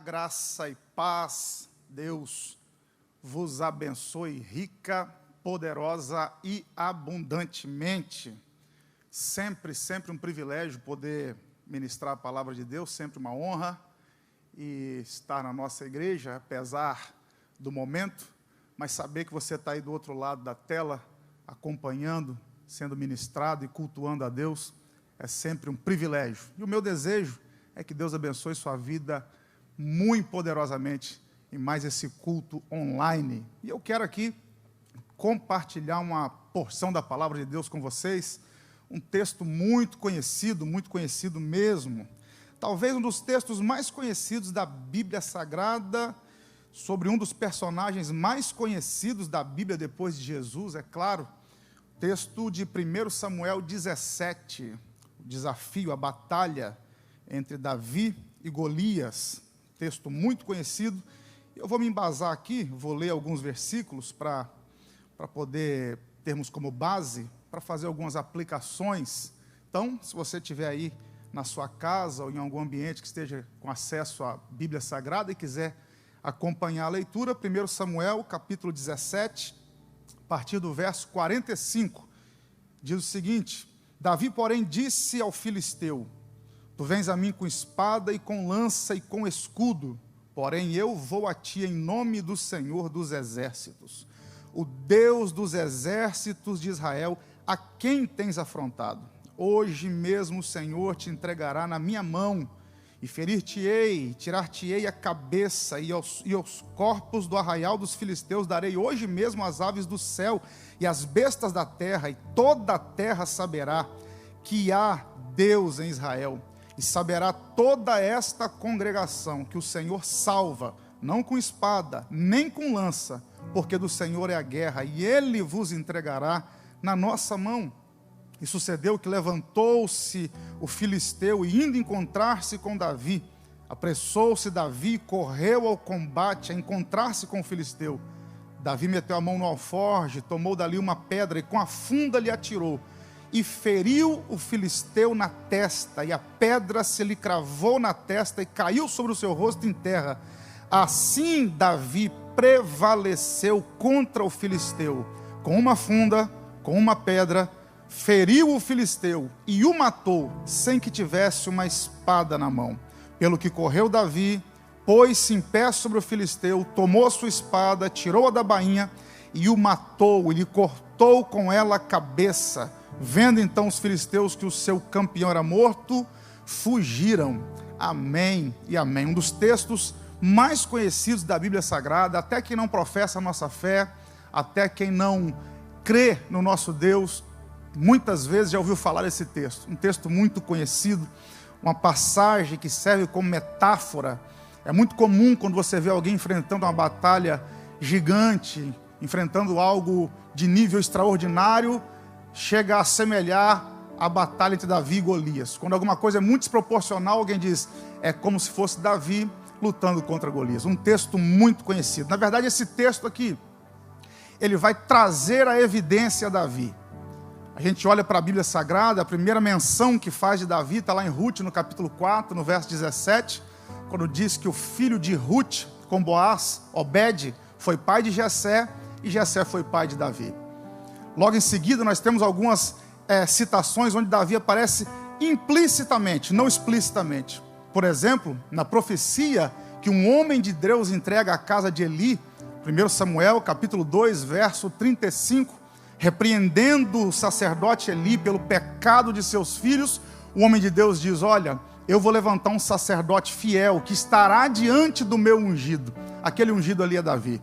Graça e paz, Deus vos abençoe rica, poderosa e abundantemente. Sempre um privilégio poder ministrar a palavra de Deus, sempre uma honra e estar na nossa igreja, apesar do momento, mas saber que você está aí do outro lado da tela, acompanhando, sendo ministrado e cultuando a Deus, é sempre um privilégio. E o meu desejo é que Deus abençoe sua vida muito poderosamente em mais esse culto online. E eu quero aqui compartilhar uma porção da palavra de Deus com vocês, um texto muito conhecido mesmo, talvez um dos textos mais conhecidos da Bíblia Sagrada, sobre um dos personagens mais conhecidos da Bíblia depois de Jesus, é claro, texto de 1 Samuel 17, o desafio, a batalha entre Davi e Golias, texto muito conhecido. Eu vou me embasar aqui, vou ler alguns versículos para poder termos como base, para fazer algumas aplicações. Então, se você estiver aí na sua casa ou em algum ambiente que esteja com acesso à Bíblia Sagrada e quiser acompanhar a leitura, 1 Samuel, capítulo 17, a partir do verso 45, diz o seguinte: Davi, porém, disse ao filisteu: Tu vens a mim com espada e com lança e com escudo, porém eu vou a ti em nome do Senhor dos exércitos, o Deus dos exércitos de Israel, a quem tens afrontado. Hoje mesmo o Senhor te entregará na minha mão, e ferir-te-ei, tirar-te-ei a cabeça, e aos corpos do arraial dos filisteus darei hoje mesmo as aves do céu e as bestas da terra, e toda a terra saberá que há Deus em Israel. E saberá toda esta congregação que o Senhor salva, não com espada, nem com lança, porque do Senhor é a guerra, e Ele vos entregará na nossa mão. E sucedeu que levantou-se o filisteu, e indo encontrar-se com Davi, apressou-se Davi, correu ao combate, a encontrar-se com o filisteu. Davi meteu a mão no alforje, tomou dali uma pedra, e com a funda lhe atirou, e feriu o filisteu na testa, e a pedra se lhe cravou na testa, e caiu sobre o seu rosto em terra. Assim Davi prevaleceu contra o filisteu, com uma funda, com uma pedra, feriu o filisteu, e o matou, sem que tivesse uma espada na mão. Pelo que correu Davi, pôs-se em pé sobre o filisteu, tomou a sua espada, tirou-a da bainha, e o matou, e lhe cortou com ela a cabeça. Vendo então os filisteus que o seu campeão era morto, fugiram. Amém e amém. Um dos textos mais conhecidos da Bíblia Sagrada, até quem não professa a nossa fé, até quem não crê no nosso Deus, muitas vezes já ouviu falar desse texto. Um texto muito conhecido, uma passagem que serve como metáfora. É muito comum quando você vê alguém enfrentando uma batalha gigante, enfrentando algo de nível extraordinário, chega a assemelhar a batalha entre Davi e Golias. Quando alguma coisa é muito desproporcional, alguém diz, é como se fosse Davi lutando contra Golias. Um texto muito conhecido. Na verdade, esse texto aqui, ele vai trazer a evidência a Davi. A gente olha para a Bíblia Sagrada, a primeira menção que faz de Davi está lá em Ruth, no capítulo 4, no verso 17, quando diz que o filho de Ruth, com Boaz, Obed, foi pai de Jessé, e Jessé foi pai de Davi. Logo em seguida, nós temos algumas citações onde Davi aparece implicitamente, não explicitamente. Por exemplo, na profecia que um homem de Deus entrega à casa de Eli, 1 Samuel, capítulo 2, verso 35, repreendendo o sacerdote Eli pelo pecado de seus filhos, o homem de Deus diz, olha, eu vou levantar um sacerdote fiel, que estará diante do meu ungido. Aquele ungido ali é Davi.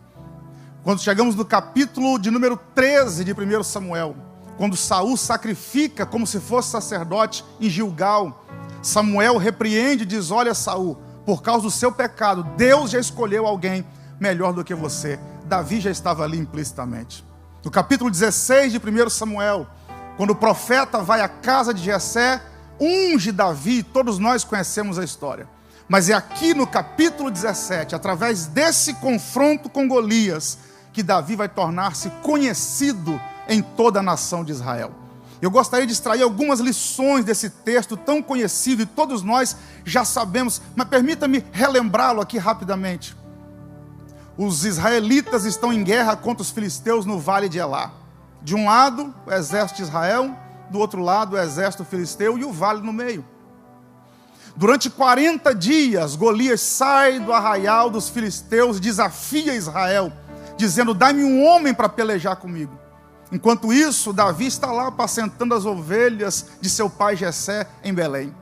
Quando chegamos no capítulo de número 13 de 1 Samuel, quando Saul sacrifica como se fosse sacerdote em Gilgal, Samuel repreende e diz, olha Saul, por causa do seu pecado, Deus já escolheu alguém melhor do que você. Davi já estava ali implicitamente. No capítulo 16 de 1 Samuel, quando o profeta vai à casa de Jessé, unge Davi, todos nós conhecemos a história. Mas é aqui no capítulo 17, através desse confronto com Golias, que Davi vai tornar-se conhecido em toda a nação de Israel. Eu gostaria de extrair algumas lições desse texto tão conhecido e todos nós já sabemos, mas permita-me relembrá-lo aqui rapidamente. Os israelitas estão em guerra contra os filisteus no vale de Elá. De um lado, o exército de Israel, do outro lado, o exército filisteu e o vale no meio. Durante 40 dias, Golias sai do arraial dos filisteus e desafia Israel, dizendo: dá-me um homem para pelejar comigo. Enquanto isso, Davi está lá apacentando as ovelhas de seu pai Jessé em Belém.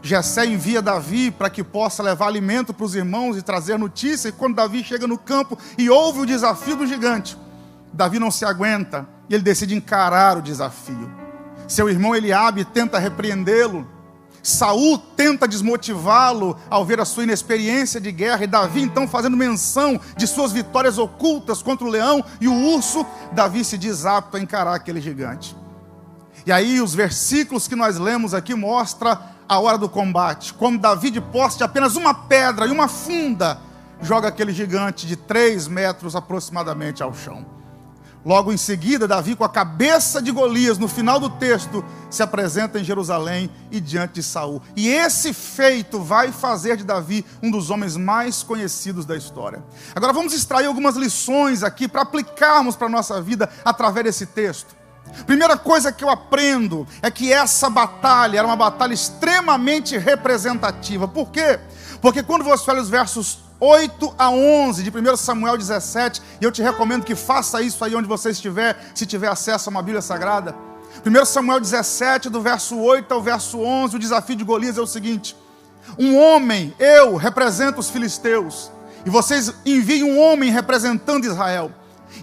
Jessé envia Davi para que possa levar alimento para os irmãos e trazer notícia. E quando Davi chega no campo e ouve o desafio do gigante, Davi não se aguenta e ele decide encarar o desafio. Seu irmão Eliabe tenta repreendê-lo. Saul tenta desmotivá-lo ao ver a sua inexperiência de guerra, e Davi, então, fazendo menção de suas vitórias ocultas contra o leão e o urso, Davi se diz apto a encarar aquele gigante. E aí os versículos que nós lemos aqui mostram a hora do combate, quando Davi, de posse de apenas uma pedra e uma funda, joga aquele gigante de 3 metros aproximadamente ao chão. Logo em seguida, Davi, com a cabeça de Golias, no final do texto, se apresenta em Jerusalém e diante de Saul. E esse feito vai fazer de Davi um dos homens mais conhecidos da história. Agora vamos extrair algumas lições aqui para aplicarmos para a nossa vida através desse texto. Primeira coisa que eu aprendo é que essa batalha era uma batalha extremamente representativa. Por quê? Porque quando você olha os versos 8 a 11 de 1 Samuel 17, e eu te recomendo que faça isso aí onde você estiver, se tiver acesso a uma Bíblia Sagrada. 1 Samuel 17, do verso 8 ao verso 11, o desafio de Golias é o seguinte: um homem, eu represento os filisteus, e vocês enviem um homem representando Israel.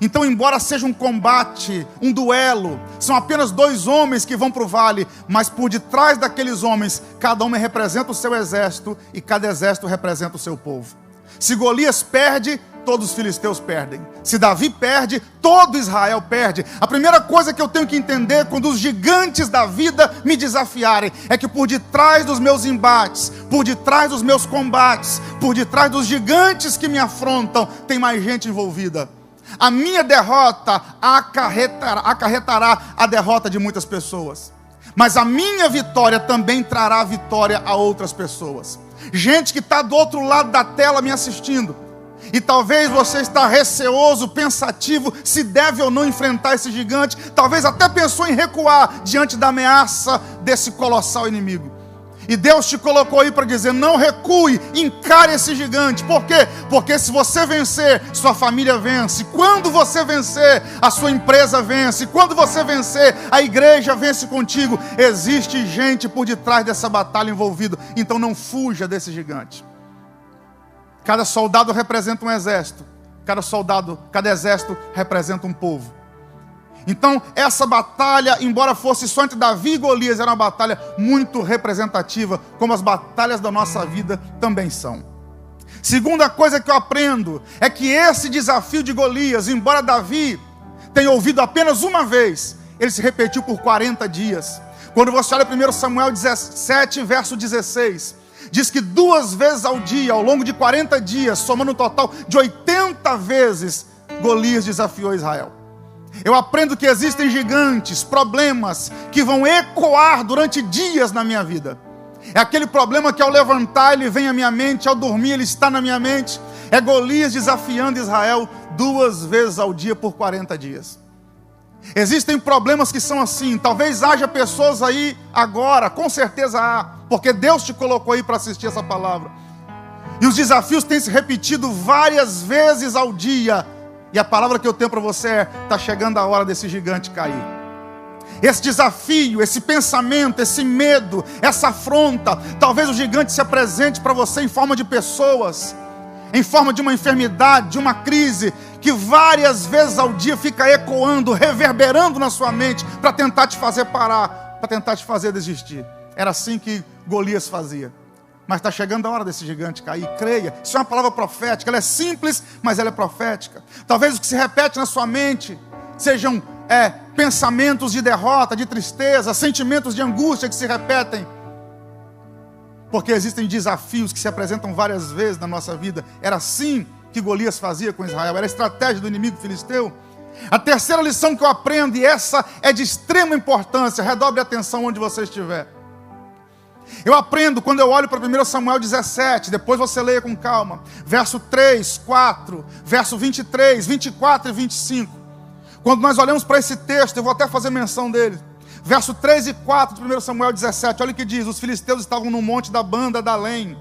Então, embora seja um combate, um duelo, são apenas 2 homens que vão para o vale, mas por detrás daqueles homens, cada homem representa o seu exército, e cada exército representa o seu povo. Se Golias perde, todos os filisteus perdem. Se Davi perde, todo Israel perde. A primeira coisa que eu tenho que entender quando os gigantes da vida me desafiarem é que por detrás dos meus embates, por detrás dos meus combates, por detrás dos gigantes que me afrontam, tem mais gente envolvida. A minha derrota acarretará a derrota de muitas pessoas, mas a minha vitória também trará vitória a outras pessoas. Gente que está do outro lado da tela me assistindo, e talvez você está receoso, pensativo, se deve ou não enfrentar esse gigante. Talvez até pensou em recuar diante da ameaça desse colossal inimigo. E Deus te colocou aí para dizer: não recue, encare esse gigante. Por quê? Porque se você vencer, sua família vence. Quando você vencer, a sua empresa vence. Quando você vencer, a igreja vence contigo. Existe gente por detrás dessa batalha envolvida. Então não fuja desse gigante. Cada soldado representa um exército. Cada exército representa um povo. Então, essa batalha, embora fosse só entre Davi e Golias, era uma batalha muito representativa, como as batalhas da nossa vida também são. Segunda coisa que eu aprendo é que esse desafio de Golias, embora Davi tenha ouvido apenas uma vez, ele se repetiu por 40 dias. Quando você olha 1 Samuel 17, verso 16, diz que 2 vezes ao dia, ao longo de 40 dias, somando um total de 80 vezes, Golias desafiou Israel. Eu aprendo que existem gigantes, problemas que vão ecoar durante dias na minha vida. É aquele problema que ao levantar ele vem à minha mente, ao dormir ele está na minha mente. É Golias desafiando Israel 2 vezes ao dia por 40 dias. Existem problemas que são assim. Talvez haja pessoas aí agora, com certeza há, porque Deus te colocou aí para assistir essa palavra. E os desafios têm se repetido várias vezes ao dia. E a palavra que eu tenho para você é: está chegando a hora desse gigante cair. Esse desafio, esse pensamento, esse medo, essa afronta, talvez o gigante se apresente para você em forma de pessoas, em forma de uma enfermidade, de uma crise, que várias vezes ao dia fica ecoando, reverberando na sua mente, para tentar te fazer parar, para tentar te fazer desistir. Era assim que Golias fazia. Mas está chegando a hora desse gigante cair, creia. Isso é uma palavra profética, ela é simples, mas ela é profética. Talvez o que se repete na sua mente sejam pensamentos de derrota, de tristeza, sentimentos de angústia que se repetem. Porque existem desafios que se apresentam várias vezes na nossa vida. Era assim que Golias fazia com Israel, era a estratégia do inimigo filisteu. A terceira lição que eu aprendo, e essa é de extrema importância, redobre a atenção onde você estiver. Eu aprendo quando eu olho para 1 Samuel 17, depois você leia com calma, verso 3, 4, verso 23, 24 e 25. Quando nós olhamos para esse texto, eu vou até fazer menção dele. Verso 3 e 4 de 1 Samuel 17, olha o que diz: os filisteus estavam no monte da banda da Além,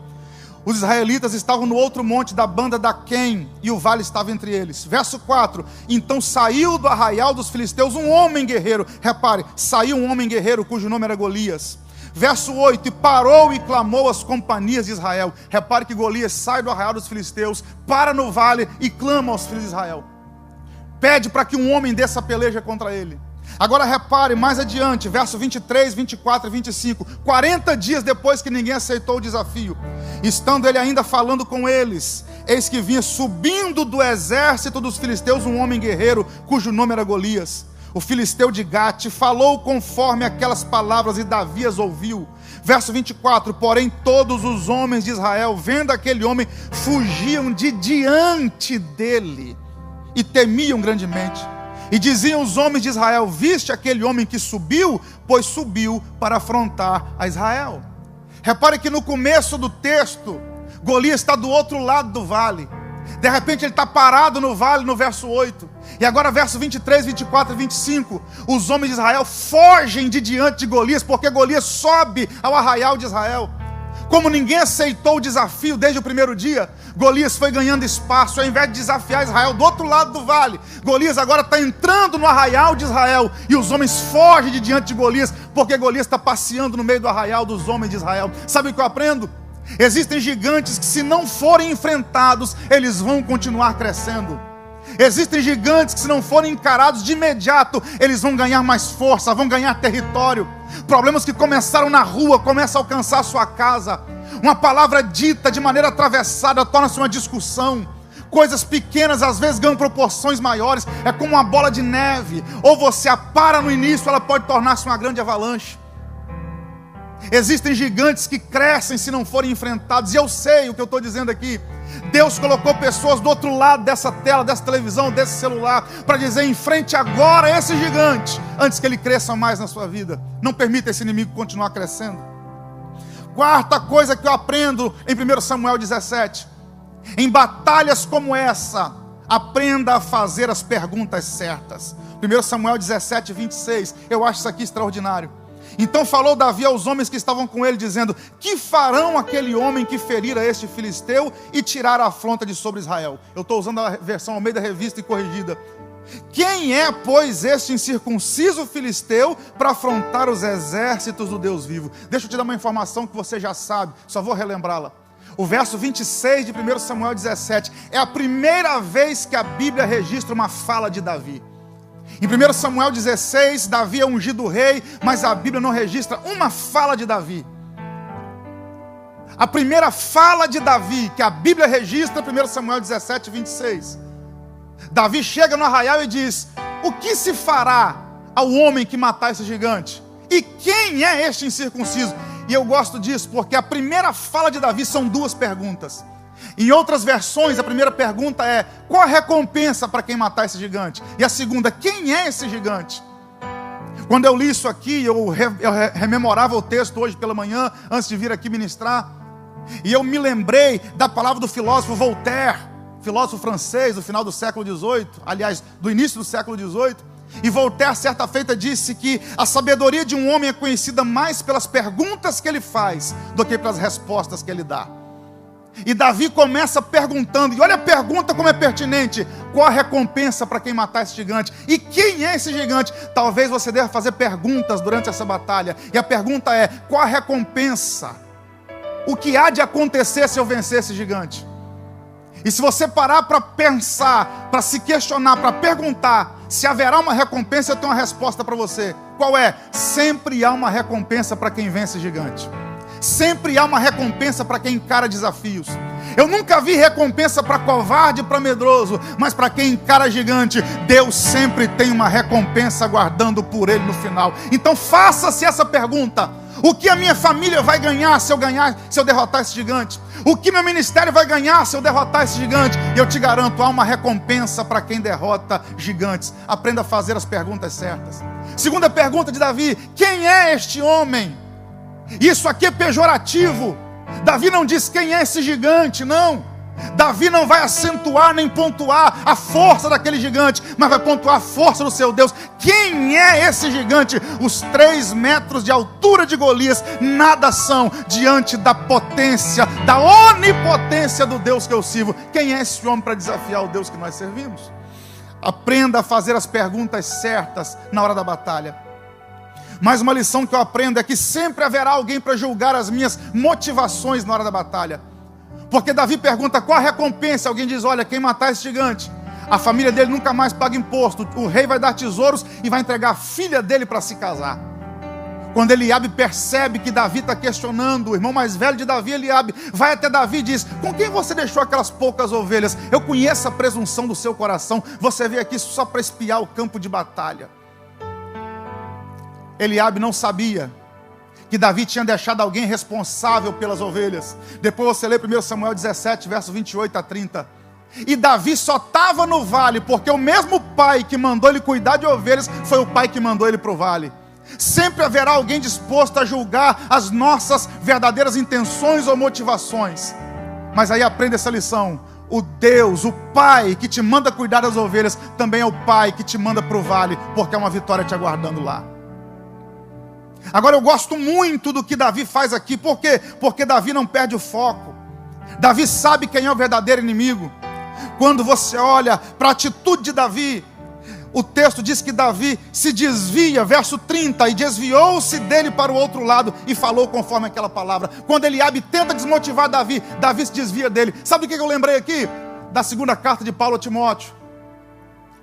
os israelitas estavam no outro monte da banda da Quem, e o vale estava entre eles. Verso 4, então saiu do arraial dos filisteus um homem guerreiro. Repare, saiu um homem guerreiro cujo nome era Golias. Verso 8, e parou e clamou às companhias de Israel. Repare que Golias sai do arraial dos filisteus, para no vale e clama aos filhos de Israel. Pede para que um homem dessa peleja contra ele. Agora repare, mais adiante, verso 23, 24 e 25. 40 dias depois que ninguém aceitou o desafio, estando ele ainda falando com eles, eis que vinha subindo do exército dos filisteus um homem guerreiro, cujo nome era Golias, o filisteu de Gate. Falou conforme aquelas palavras e Davi as ouviu. Verso 24, porém todos os homens de Israel, vendo aquele homem, fugiam de diante dele e temiam grandemente. E diziam os homens de Israel: viste aquele homem que subiu? Pois subiu para afrontar a Israel. Repare que no começo do texto, Golias está do outro lado do vale. De repente ele está parado no vale no verso 8. E agora verso 23, 24 e 25. Os homens de Israel fogem de diante de Golias, porque Golias sobe ao arraial de Israel. Como ninguém aceitou o desafio desde o primeiro dia, Golias foi ganhando espaço. Ao invés de desafiar Israel do outro lado do vale, Golias agora está entrando no arraial de Israel. E os homens fogem de diante de Golias, porque Golias está passeando no meio do arraial dos homens de Israel. Sabe o que eu aprendo? Existem gigantes que, se não forem enfrentados, eles vão continuar crescendo. Existem gigantes que, se não forem encarados de imediato, eles vão ganhar mais força, vão ganhar território. Problemas que começaram na rua começam a alcançar a sua casa. Uma palavra dita de maneira atravessada torna-se uma discussão. Coisas pequenas às vezes ganham proporções maiores. É como uma bola de neve. Ou você a para no início, ela pode tornar-se uma grande avalanche. Existem gigantes que crescem se não forem enfrentados. E eu sei o que eu estou dizendo aqui. Deus colocou pessoas do outro lado dessa tela, dessa televisão, desse celular, para dizer: enfrente agora esse gigante, antes que ele cresça mais na sua vida. Não permita esse inimigo continuar crescendo. Quarta coisa que eu aprendo em 1 Samuel 17. Em batalhas como essa, aprenda a fazer as perguntas certas. 1 Samuel 17, 26. Eu acho isso aqui extraordinário. Então falou Davi aos homens que estavam com ele, dizendo: que farão aquele homem que ferira este filisteu e tirar a afronta de sobre Israel? Eu estou usando a versão Almeida Revista e Corrigida. Quem é, pois, este incircunciso filisteu para afrontar os exércitos do Deus vivo? Deixa eu te dar uma informação que você já sabe, só vou relembrá-la. O verso 26 de 1 Samuel 17 é a primeira vez que a Bíblia registra uma fala de Davi. Em 1 Samuel 16, Davi é ungido rei, mas a Bíblia não registra uma fala de Davi. A primeira fala de Davi que a Bíblia registra é 1 Samuel 17, 26. Davi chega no arraial e diz: o que se fará ao homem que matar esse gigante? E quem é este incircunciso? E eu gosto disso porque a primeira fala de Davi são duas perguntas. Em outras versões, a primeira pergunta é: qual a recompensa para quem matar esse gigante? E a segunda: quem é esse gigante? Quando eu li isso aqui, eu rememorava o texto hoje pela manhã, antes de vir aqui ministrar, e eu me lembrei da palavra do filósofo Voltaire, filósofo francês do final do século XVIII, aliás, do início do século XVIII. E Voltaire, certa feita, disse que a sabedoria de um homem é conhecida mais pelas perguntas que ele faz do que pelas respostas que ele dá. E Davi começa perguntando, e olha a pergunta como é pertinente: qual a recompensa para quem matar esse gigante? E quem é esse gigante? Talvez você deva fazer perguntas durante essa batalha. E a pergunta é: qual a recompensa? O que há de acontecer se eu vencer esse gigante? E se você parar para pensar, para se questionar, para perguntar se haverá uma recompensa, eu tenho uma resposta para você. Qual é? Sempre há uma recompensa para quem vence gigante. Sempre há uma recompensa para quem encara desafios. Eu nunca vi recompensa para covarde e para medroso, mas para quem encara gigante, Deus sempre tem uma recompensa aguardando por ele no final. Então faça-se essa pergunta: O que a minha família vai ganhar se eu derrotar esse gigante? O que meu ministério vai ganhar se eu derrotar esse gigante? E eu te garanto, há uma recompensa para quem derrota gigantes. Aprenda a fazer as perguntas certas. Segunda pergunta de Davi: quem é este homem? Isso aqui é pejorativo. Davi não diz quem é esse gigante, não. Davi não vai acentuar nem pontuar a força daquele gigante, mas vai pontuar a força do seu Deus. Quem é esse gigante? Os 3 metros de altura de Golias nada são diante da potência, da onipotência do Deus que eu sirvo. Quem é esse homem para desafiar o Deus que nós servimos? Aprenda a fazer as perguntas certas na hora da batalha. Mais uma lição que eu aprendo é que sempre haverá alguém para julgar as minhas motivações na hora da batalha. Porque Davi pergunta qual a recompensa. Alguém diz: olha, quem matar esse gigante, a família dele nunca mais paga imposto, o rei vai dar tesouros e vai entregar a filha dele para se casar. Quando Eliabe percebe que Davi está questionando, o irmão mais velho de Davi, Eliabe, vai até Davi e diz: com quem você deixou aquelas poucas ovelhas? Eu conheço a presunção do seu coração, você veio aqui só para espiar o campo de batalha. Eliabe não sabia que Davi tinha deixado alguém responsável pelas ovelhas. Depois você lê 1 Samuel 17, verso 28 a 30. E Davi só estava no vale porque o mesmo pai que mandou ele cuidar de ovelhas foi o pai que mandou ele para o vale. Sempre haverá alguém disposto a julgar as nossas verdadeiras intenções ou motivações. Mas aí aprenda essa lição: o Deus, o Pai que te manda cuidar das ovelhas, também é o Pai que te manda para o vale, porque há uma vitória te aguardando lá. Agora eu gosto muito do que Davi faz aqui. Por quê? Porque Davi não perde o foco. Davi sabe quem é o verdadeiro inimigo. Quando você olha para a atitude de Davi, o texto diz que Davi se desvia, verso 30, e desviou-se dele para o outro lado e falou conforme aquela palavra. Quando Eliabe tenta desmotivar Davi, Davi se desvia dele. Sabe o que eu lembrei aqui? Da segunda carta de Paulo a Timóteo.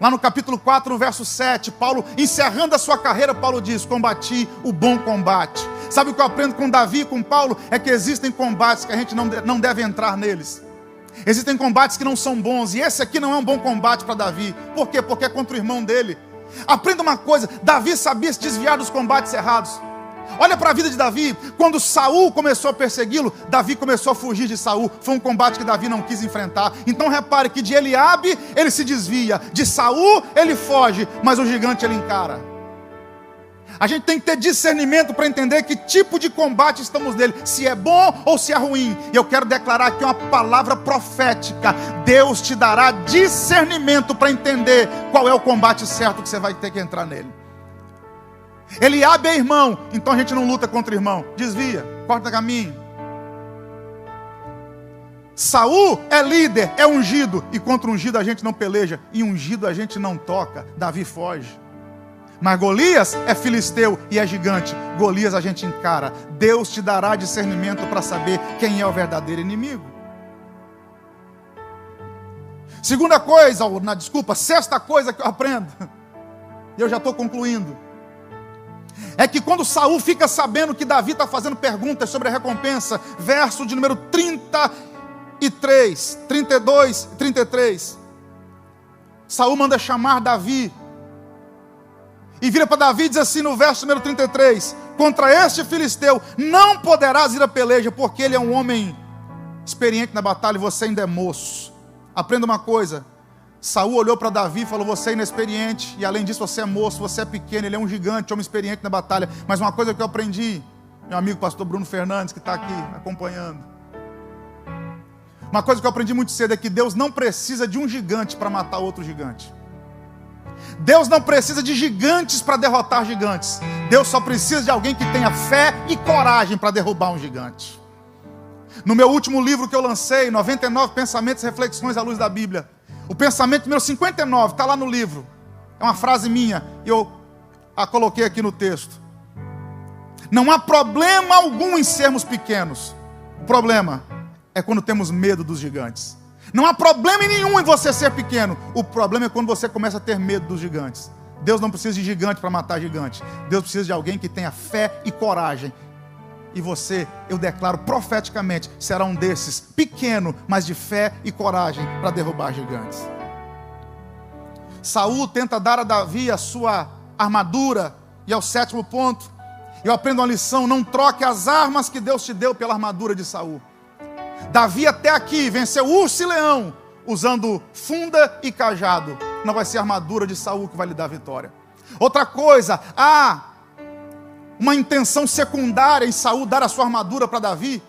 Lá no capítulo 4, no verso 7, Paulo, encerrando a sua carreira, Paulo diz: combati o bom combate. Sabe o que eu aprendo com Davi e com Paulo? É que existem combates que a gente não deve entrar neles. Existem combates que não são bons, e esse aqui não é um bom combate para Davi. Por quê? Porque é contra o irmão dele. Aprenda uma coisa: Davi sabia se desviar dos combates errados. Olha para a vida de Davi. Quando Saul começou a persegui-lo, Davi começou a fugir de Saul. Foi um combate que Davi não quis enfrentar. Então repare que de Eliabe ele se desvia, de Saul ele foge, mas o gigante ele encara. A gente tem que ter discernimento para entender que tipo de combate estamos nele, se é bom ou se é ruim. E eu quero declarar aqui uma palavra profética: Deus te dará discernimento para entender qual é o combate certo que você vai ter que entrar nele. Eliabe é irmão, então a gente não luta contra irmão. Desvia, corta caminho. Saul é líder, é ungido, e contra ungido a gente não peleja, e ungido a gente não toca. Davi foge. Mas Golias é filisteu e é gigante. Golias a gente encara. Deus te dará discernimento para saber quem é o verdadeiro inimigo. Sexta coisa que eu aprendo, e eu já estou concluindo, é que quando Saul fica sabendo que Davi está fazendo perguntas sobre a recompensa, verso de número 33, 32 e 33, Saul manda chamar Davi, e vira para Davi e diz assim no verso número 33, contra este filisteu não poderás ir a peleja, porque ele é um homem experiente na batalha e você ainda é moço. Aprenda uma coisa: Saul olhou para Davi e falou: você é inexperiente, e além disso você é moço, você é pequeno. Ele é um gigante, homem experiente na batalha. Mas uma coisa que eu aprendi, meu amigo pastor Bruno Fernandes, que está aqui acompanhando, uma coisa que eu aprendi muito cedo é que Deus não precisa de um gigante para matar outro gigante. Deus não precisa de gigantes para derrotar gigantes. Deus só precisa de alguém que tenha fé e coragem para derrubar um gigante. No meu último livro que eu lancei, 99 Pensamentos e Reflexões à Luz da Bíblia, o pensamento número 59 está lá no livro. É uma frase minha, e eu a coloquei aqui no texto. Não há problema algum em sermos pequenos. O problema é quando temos medo dos gigantes. Não há problema nenhum em você ser pequeno. O problema é quando você começa a ter medo dos gigantes. Deus não precisa de gigante para matar gigante. Deus precisa de alguém que tenha fé e coragem. E você, eu declaro profeticamente, será um desses, pequeno, mas de fé e coragem para derrubar gigantes. Saul tenta dar a Davi a sua armadura. E é o sétimo ponto. Eu aprendo uma lição: não troque as armas que Deus te deu pela armadura de Saul. Davi até aqui venceu urso e leão usando funda e cajado. Não vai ser a armadura de Saul que vai lhe dar vitória. Outra coisa, há uma intenção secundária em Saul dar a sua armadura para Davi.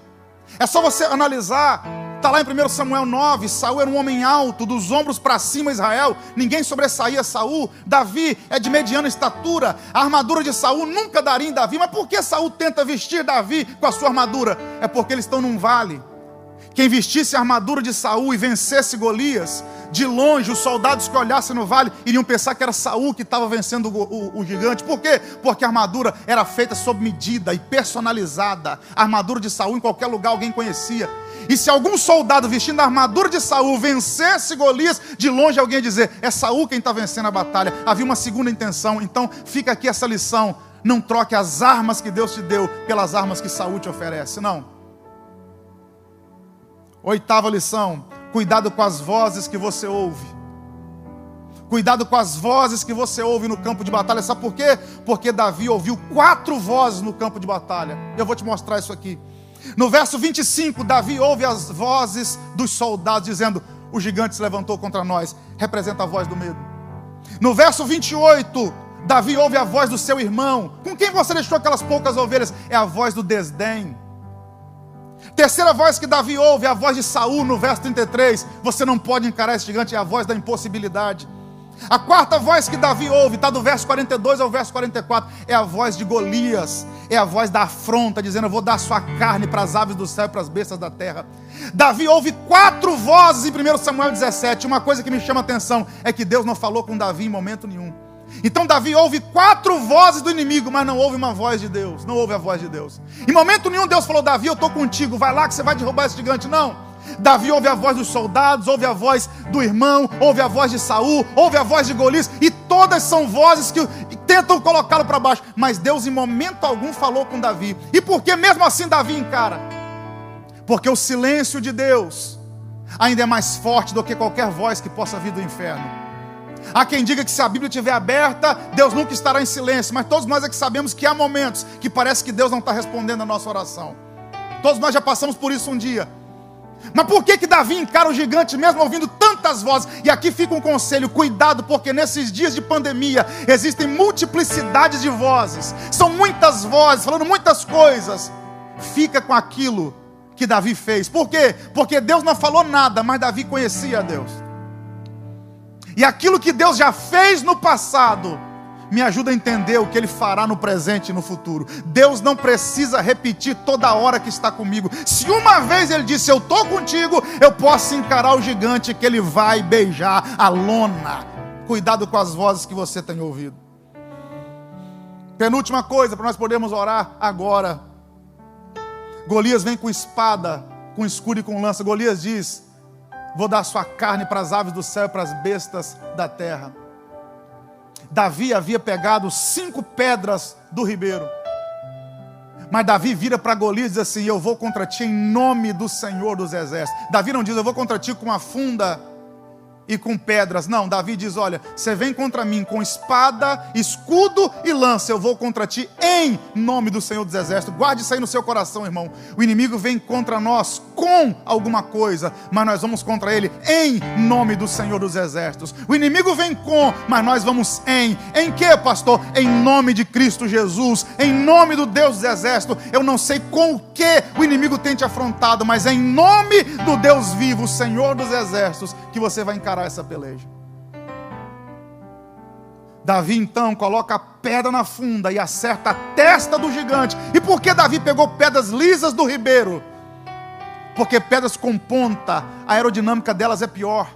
É só você analisar. Está lá em 1 Samuel 9, Saul era um homem alto, dos ombros para cima Israel, ninguém sobressaía Saul. Davi é de mediana estatura, a armadura de Saul nunca daria em Davi. Mas por que Saul tenta vestir Davi com a sua armadura? É porque eles estão num vale. Quem vestisse a armadura de Saul e vencesse Golias, de longe os soldados que olhassem no vale iriam pensar que era Saul que estava vencendo o gigante. Por quê? Porque a armadura era feita sob medida e personalizada. A armadura de Saul em qualquer lugar alguém conhecia. E se algum soldado vestindo a armadura de Saul vencesse Golias, de longe alguém ia dizer: é Saul quem está vencendo a batalha. Havia uma segunda intenção. Então fica aqui essa lição: não troque as armas que Deus te deu pelas armas que Saul te oferece, não. Oitava lição: cuidado com as vozes que você ouve. Cuidado com as vozes que você ouve no campo de batalha. Sabe por quê? Porque Davi ouviu 4 vozes no campo de batalha. Eu vou te mostrar isso aqui. No verso 25, Davi ouve as vozes dos soldados dizendo: o gigante se levantou contra nós. Representa a voz do medo. No verso 28, Davi ouve a voz do seu irmão. Com quem você deixou aquelas poucas ovelhas? É a voz do desdém. Terceira voz que Davi ouve é a voz de Saul no verso 33. Você não pode encarar esse gigante, é a voz da impossibilidade. A quarta voz que Davi ouve, está do verso 42 ao verso 44, é a voz de Golias, é a voz da afronta, dizendo: eu vou dar sua carne para as aves do céu e para as bestas da terra. Davi ouve 4 vozes em 1 Samuel 17. Uma coisa que me chama a atenção é que Deus não falou com Davi em momento nenhum. Então Davi ouve 4 vozes do inimigo, mas não ouve uma voz de Deus. Não ouve a voz de Deus. Em momento nenhum Deus falou: Davi, eu estou contigo, vai lá que você vai derrubar esse gigante. Não. Davi ouve a voz dos soldados, ouve a voz do irmão, ouve a voz de Saul, ouve a voz de Golias, e todas são vozes que tentam colocá-lo para baixo. Mas Deus em momento algum falou com Davi. E por que mesmo assim Davi encara? Porque o silêncio de Deus ainda é mais forte do que qualquer voz que possa vir do inferno. Há quem diga que se a Bíblia estiver aberta, Deus nunca estará em silêncio. Mas todos nós é que sabemos que há momentos que parece que Deus não está respondendo a nossa oração. Todos nós já passamos por isso um dia. Mas por que Davi encara o gigante mesmo ouvindo tantas vozes? E aqui fica um conselho: cuidado, porque nesses dias de pandemia existem multiplicidades de vozes. São muitas vozes, falando muitas coisas. Fica com aquilo que Davi fez. Por quê? Porque Deus não falou nada, mas Davi conhecia a Deus. E aquilo que Deus já fez no passado me ajuda a entender o que Ele fará no presente e no futuro. Deus não precisa repetir toda hora que está comigo. Se uma vez Ele disse: eu estou contigo, eu posso encarar o gigante que Ele vai beijar a lona. Cuidado com as vozes que você tem ouvido. Penúltima coisa para nós podermos orar agora. Golias vem com espada, com escudo e com lança. Golias diz: vou dar sua carne para as aves do céu e para as bestas da terra. Davi havia pegado 5 pedras do ribeiro. Mas Davi vira para Golias e diz assim: eu vou contra ti em nome do Senhor dos Exércitos. Davi não diz: eu vou contra ti com uma funda e com pedras. Não, Davi diz: olha, você vem contra mim com espada, escudo e lança. Eu vou contra ti em nome do Senhor dos Exércitos. Guarde isso aí no seu coração, irmão. O inimigo vem contra nós com alguma coisa, mas nós vamos contra ele em nome do Senhor dos Exércitos. O inimigo vem com, mas nós vamos em que, pastor? Em nome de Cristo Jesus, em nome do Deus dos Exércitos. Eu não sei com o que o inimigo tem te afrontado, mas é em nome do Deus vivo, o Senhor dos Exércitos, que você vai encarar essa peleja. Davi então coloca a pedra na funda e acerta a testa do gigante. E por que Davi pegou pedras lisas do ribeiro? Porque pedras com ponta, a aerodinâmica delas é pior.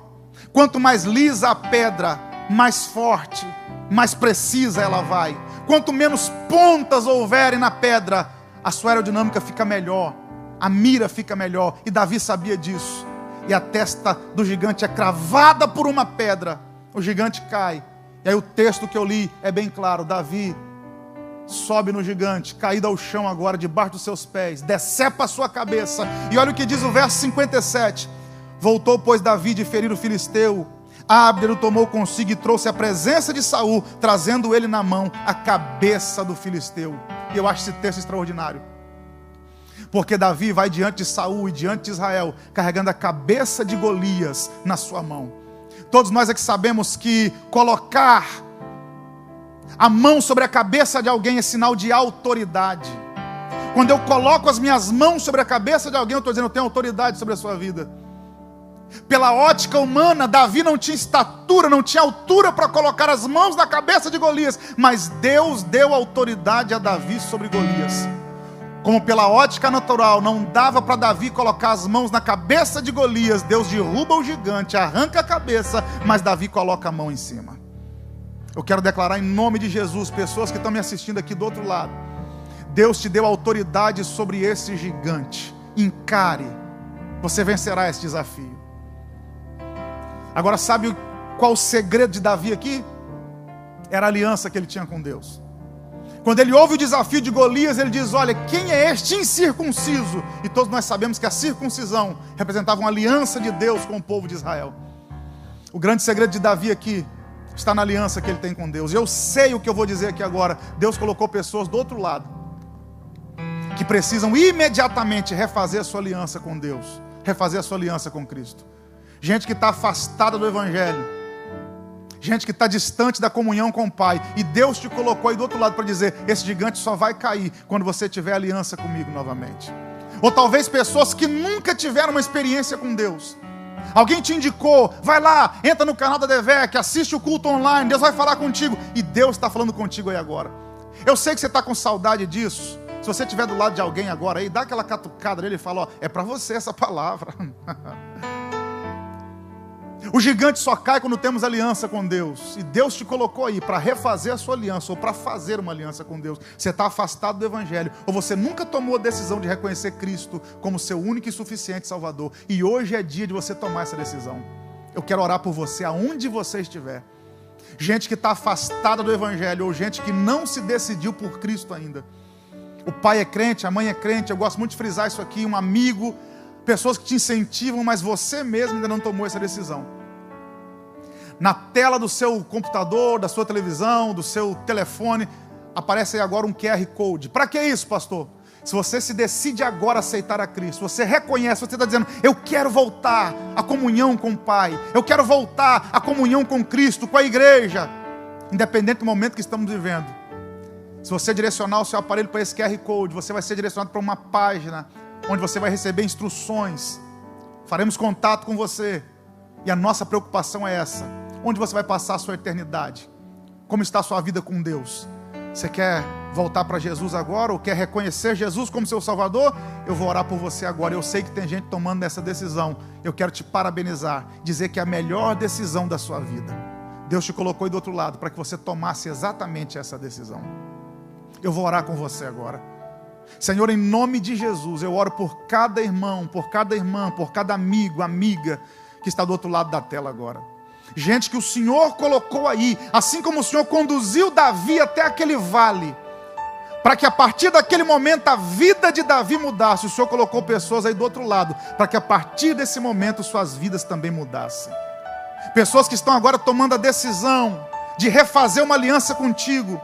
Quanto mais lisa a pedra, mais forte, mais precisa ela vai. Quanto menos pontas houverem na pedra, a sua aerodinâmica fica melhor, a mira fica melhor. E Davi sabia disso. E a testa do gigante é cravada por uma pedra. O gigante cai. E aí o texto que eu li é bem claro. Davi sobe no gigante, caído ao chão agora, debaixo dos seus pés, decepa a sua cabeça. E olha o que diz o verso 57. Voltou, pois, Davi de ferir o filisteu. Abner o tomou consigo e trouxe a presença de Saul, trazendo ele na mão a cabeça do filisteu. E eu acho esse texto extraordinário. Porque Davi vai diante de Saul e diante de Israel, carregando a cabeça de Golias na sua mão. Todos nós aqui sabemos que colocar a mão sobre a cabeça de alguém é sinal de autoridade. Quando eu coloco as minhas mãos sobre a cabeça de alguém, eu estou dizendo, eu tenho autoridade sobre a sua vida. Pela ótica humana, Davi não tinha estatura, não tinha altura para colocar as mãos na cabeça de Golias, mas Deus deu autoridade a Davi sobre Golias. Como pela ótica natural não dava para Davi colocar as mãos na cabeça de Golias, Deus derruba o gigante, arranca a cabeça, mas Davi coloca a mão em cima. Eu quero declarar em nome de Jesus, pessoas que estão me assistindo aqui do outro lado, Deus te deu autoridade sobre esse gigante. Encare, você vencerá esse desafio. Agora, sabe qual o segredo de Davi aqui? Era a aliança que ele tinha com Deus. Quando ele ouve o desafio de Golias, ele diz, olha, quem é este incircunciso? E todos nós sabemos que a circuncisão representava uma aliança de Deus com o povo de Israel. O grande segredo de Davi aqui está na aliança que ele tem com Deus. Eu sei o que eu vou dizer aqui agora. Deus colocou pessoas do outro lado que precisam imediatamente refazer a sua aliança com Deus, refazer a sua aliança com Cristo. Gente que está afastada do Evangelho, gente que está distante da comunhão com o Pai, e Deus te colocou aí do outro lado para dizer, esse gigante só vai cair quando você tiver aliança comigo novamente. Ou talvez pessoas que nunca tiveram uma experiência com Deus. Alguém te indicou, vai lá, entra no canal da DEVEC, assiste o culto online, Deus vai falar contigo, e Deus está falando contigo aí agora. Eu sei que você está com saudade disso. Se você estiver do lado de alguém agora aí, dá aquela catucada nele e fala, ó, é para você essa palavra. O gigante só cai quando temos aliança com Deus. E Deus te colocou aí para refazer a sua aliança, ou para fazer uma aliança com Deus. Você está afastado do Evangelho, ou você nunca tomou a decisão de reconhecer Cristo como seu único e suficiente Salvador. E hoje é dia de você tomar essa decisão. Eu quero orar por você, aonde você estiver. Gente que está afastada do Evangelho, ou gente que não se decidiu por Cristo ainda. O pai é crente, a mãe é crente, eu gosto muito de frisar isso aqui, um amigo, pessoas que te incentivam, mas você mesmo ainda não tomou essa decisão. Na tela do seu computador, da sua televisão, do seu telefone, aparece aí agora um QR Code. Para que isso, pastor? Se você se decide agora aceitar a Cristo, você reconhece, você está dizendo, eu quero voltar à comunhão com o Pai, eu quero voltar à comunhão com Cristo, com a igreja, independente do momento que estamos vivendo. Se você direcionar o seu aparelho para esse QR Code, você vai ser direcionado para uma página, onde você vai receber instruções, faremos contato com você, e a nossa preocupação é essa, onde você vai passar a sua eternidade, como está a sua vida com Deus. Você quer voltar para Jesus agora, ou quer reconhecer Jesus como seu Salvador? Eu vou orar por você agora. Eu sei que tem gente tomando essa decisão. Eu quero te parabenizar, dizer que é a melhor decisão da sua vida. Deus te colocou aí do outro lado para que você tomasse exatamente essa decisão. Eu vou orar com você agora. Senhor, em nome de Jesus, eu oro por cada irmão, por cada irmã, por cada amigo, amiga que está do outro lado da tela agora. Gente que o Senhor colocou aí, assim como o Senhor conduziu Davi até aquele vale, para que a partir daquele momento a vida de Davi mudasse. O Senhor colocou pessoas aí do outro lado, para que a partir desse momento suas vidas também mudassem. Pessoas que estão agora tomando a decisão de refazer uma aliança contigo.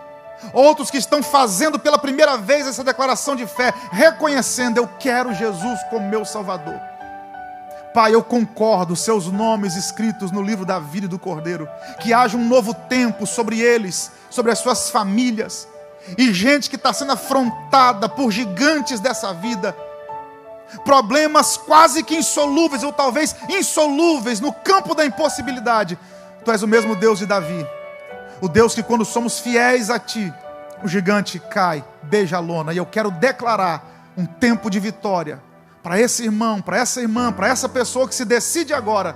Outros que estão fazendo pela primeira vez essa declaração de fé, reconhecendo, eu quero Jesus como meu Salvador. Pai, eu concordo, seus nomes escritos no livro da vida e do Cordeiro, que haja um novo tempo sobre eles, sobre as suas famílias, e gente que está sendo afrontada por gigantes dessa vida, problemas quase que insolúveis, ou talvez insolúveis, no campo da impossibilidade. Tu és o mesmo Deus de Davi, o Deus que quando somos fiéis a Ti, o gigante cai, beija a lona, e eu quero declarar um tempo de vitória, para esse irmão, para essa irmã, para essa pessoa que se decide agora,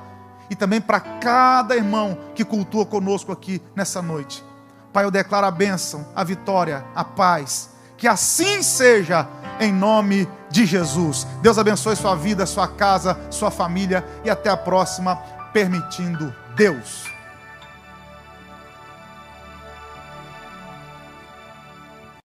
e também para cada irmão que cultua conosco aqui nessa noite. Pai, eu declaro a bênção, a vitória, a paz, que assim seja, em nome de Jesus. Deus abençoe sua vida, sua casa, sua família, e até a próxima, permitindo Deus.